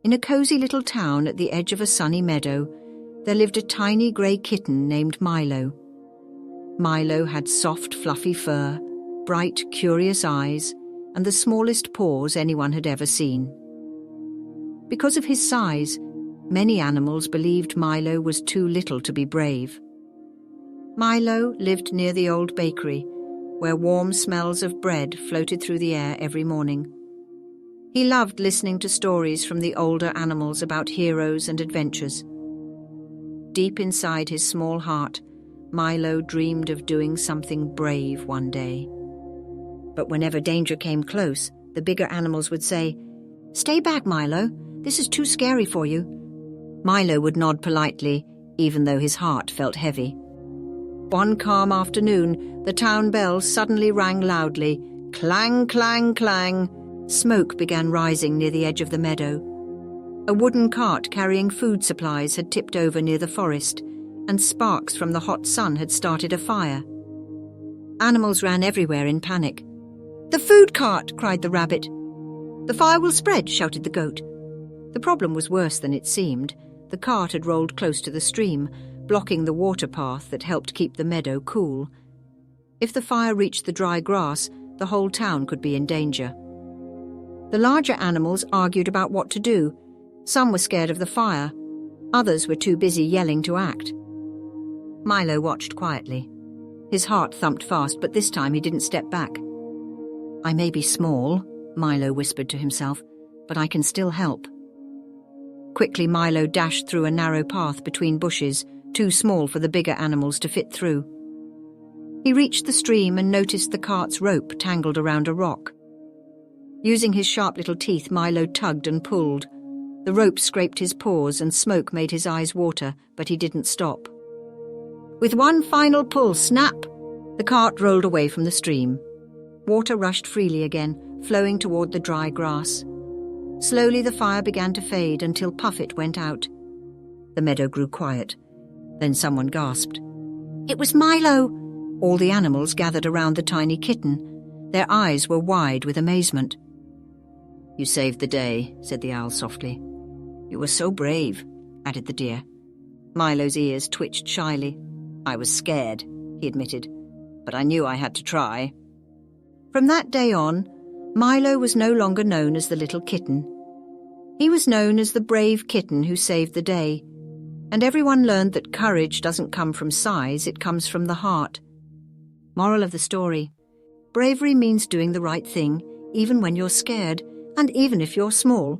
In a cozy little town at the edge of a sunny meadow, there lived a tiny grey kitten named Milo. Milo had soft, fluffy fur, bright, curious eyes, and the smallest paws anyone had ever seen. Because of his size, many animals believed Milo was too little to be brave. Milo lived near the old bakery, where warm smells of bread floated through the air every morning. He loved listening to stories from the older animals about heroes and adventures. Deep inside his small heart, Milo dreamed of doing something brave one day. But whenever danger came close, the bigger animals would say, "Stay back, Milo. This is too scary for you." Milo would nod politely, even though his heart felt heavy. One calm afternoon, the town bell suddenly rang loudly. Clang, clang, clang. Smoke began rising near the edge of the meadow. A wooden cart carrying food supplies had tipped over near the forest, and sparks from the hot sun had started a fire. Animals ran everywhere in panic. "The food cart!" cried the rabbit. "The fire will spread!" shouted the goat. The problem was worse than it seemed. The cart had rolled close to the stream, blocking the water path that helped keep the meadow cool. If the fire reached the dry grass, the whole town could be in danger. The larger animals argued about what to do. Some were scared of the fire. Others were too busy yelling to act. Milo watched quietly. His heart thumped fast, but this time he didn't step back. "I may be small," Milo whispered to himself, "but I can still help." Quickly, Milo dashed through a narrow path between bushes, too small for the bigger animals to fit through. He reached the stream and noticed the cart's rope tangled around a rock. Using his sharp little teeth, Milo tugged and pulled. The rope scraped his paws and smoke made his eyes water, but he didn't stop. With one final pull, snap! The cart rolled away from the stream. Water rushed freely again, flowing toward the dry grass. Slowly the fire began to fade until Puffet went out. The meadow grew quiet. Then someone gasped. "It was Milo!" All the animals gathered around the tiny kitten. Their eyes were wide with amazement. "You saved the day," said the owl softly. "You were so brave," added the deer. Milo's ears twitched shyly. "I was scared," he admitted, "but I knew I had to try." From that day on, Milo was no longer known as the little kitten. He was known as the brave kitten who saved the day, and everyone learned that courage doesn't come from size, it comes from the heart. Moral of the story: bravery means doing the right thing, even when you're scared, and even if you're small.